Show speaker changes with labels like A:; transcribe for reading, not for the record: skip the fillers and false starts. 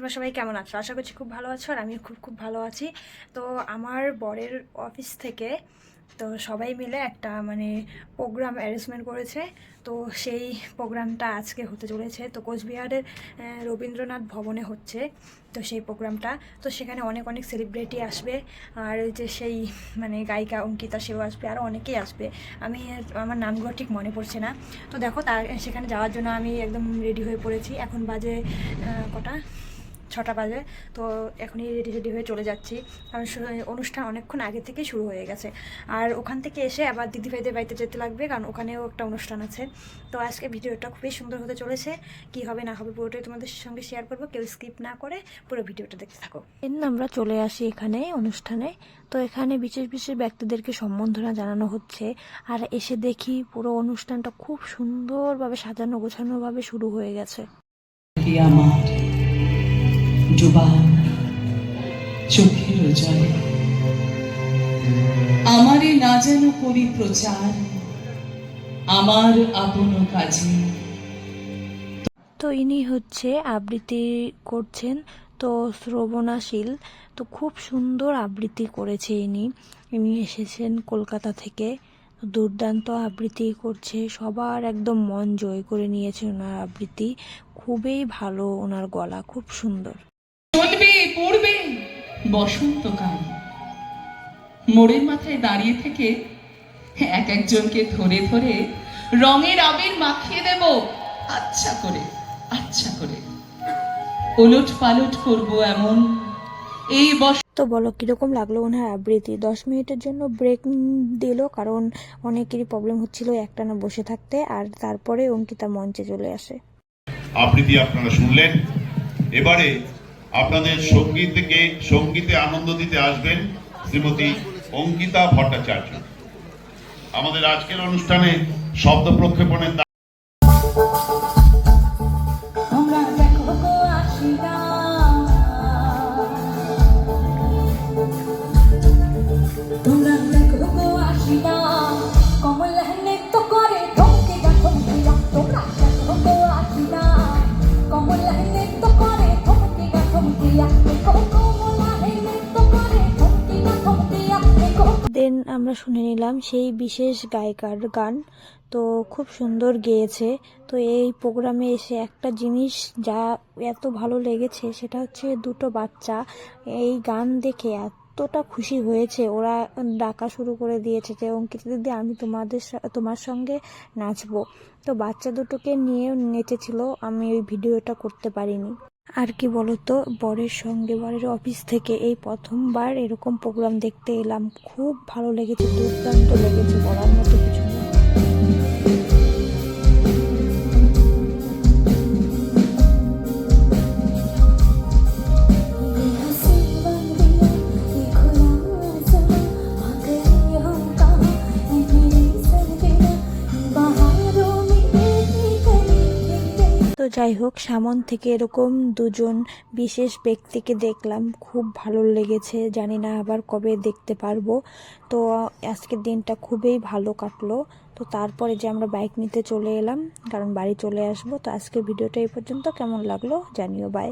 A: তোমরা সবাই কেমন আছো? আশা করছি খুব ভালো আছো, আর আমিও খুব ভালো আছি। তো আমার বরের অফিস থেকে তো সবাই মিলে একটা প্রোগ্রাম অ্যারেঞ্জমেন্ট করেছে। তো সেই প্রোগ্রামটা আজকে হতে চলেছে। তো কোচবিহারের রবীন্দ্রনাথ ভবনে হচ্ছে তো সেই প্রোগ্রামটা। তো সেখানে অনেক অনেক সেলিব্রিটি আসবে, আর ওই যে সেই গায়িকা অঙ্কিতা, সেও আসবে, আরও অনেকেই আসবে। আমার নামগুলো ঠিক মনে পড়ছে না। তো দেখো, তার সেখানে যাওয়ার জন্য আমি একদম রেডি হয়ে পড়েছি। এখন বাজে কটা, 6টা বাজে। তো এখনই রেডি হয়ে চলে যাচ্ছি, কারণ অনুষ্ঠান অনেকক্ষণ আগে থেকেই শুরু হয়ে গেছে। আর ওখান থেকে এসে আবার দিদিভাইদের বাড়িতে যেতে লাগবে, কারণ ওখানেও একটা অনুষ্ঠান আছে। তো আজকে ভিডিওটা খুবই সুন্দর হতে চলেছে। কি হবে না হবে পুরোটাই তোমাদের সঙ্গে শেয়ার করবো, কেউ স্কিপ না করে পুরো ভিডিওটা দেখতে থাকো। আমরা চলে আসি এখানে অনুষ্ঠানে। তো এখানে বিশেষ বিশেষ ব্যক্তিদেরকে সম্বর্ধনা জানানো হচ্ছে। আর এসে দেখি পুরো অনুষ্ঠানটা খুব সুন্দরভাবে সাজানো গোছানোভাবে শুরু হয়ে গেছে।
B: চোখের জলে আমারে না যেন করি প্রচার আমার আপন কাজে।
A: তো ইনি হচ্ছে আবৃত্তি করছেন, তো শ্রবণাশীল। তো খুব সুন্দর আবৃত্তি করেছে ইনি এসেছেন কলকাতা থেকে। দুর্দান্ত আবৃত্তি করছে, সবার একদম মন জয় করে নিয়েছে ওনার আবৃত্তি। খুবই ভালো, ওনার গলা খুব সুন্দর।
B: চলবে পড়বে বসন্তকাল, মোড়ের মাথায় দাঁড়িয়ে থেকে এক একজনকে ধরে ধরে রঙের আবির মাখিয়ে দেব। আচ্ছা করে আচ্ছা করে ওলট পালট করবো এমন এই
A: তো বলো কিরকম লাগলো ওনার আবৃত্তি? 10 মিনিটের জন্য ব্রেক দিল, কারণ অনেকেরই প্রবলেম হচ্ছিল একটানা বসে থাকতে। আর তারপরে অঙ্কিতা মঞ্চে চলে আসে।
C: আবৃত্তি আপনারা শুনলেন। এবারে আপনাদের সঙ্গীতে আনন্দ দিতে আসবেন শ্রীমতী অঙ্কিতা ভট্টাচার্য। আমাদের আজকের অনুষ্ঠানে শব্দ প্রক্ষেপণের
A: দেন আমরা শুনে নিলাম সেই বিশেষ গায়িকার গান। তো খুব সুন্দর গেয়েছে। তো এই প্রোগ্রামে এসে একটা জিনিস যা এত ভালো লেগেছে, সেটা হচ্ছে দুটো বাচ্চা এই গান দেখে এতটা খুশি হয়েছে, ওরা ডাকা শুরু করে দিয়েছে যে অঙ্কিতা দিদি, আমি তোমার সঙ্গে নাচবো। তো বাচ্চা দুটোকে নিয়ে নেচেছিল, আমি ওই ভিডিওটা করতে পারিনি। আর কি বলতো, বরের অফিস থেকে এই প্রথমবার এরকম প্রোগ্রাম দেখতে এলাম। খুব ভালো লেগেছে, দুর্দান্ত লেগেছে, বলার মতো কিছু না। তো যাই হোক, সামন থেকে এরকম দুজন বিশেষ ব্যক্তিকে দেখলাম, খুব ভালো লেগেছে। জানি না আবার কবে দেখতে পারবো। তো আজকের দিনটা খুবই ভালো কাটলো। তো তারপরে যে আমরা বাইক নিতে চলে এলাম, কারণ বাড়ি চলে আসবো। তো আজকের ভিডিওটা এই পর্যন্ত। কেমন লাগলো জানিও, বাই।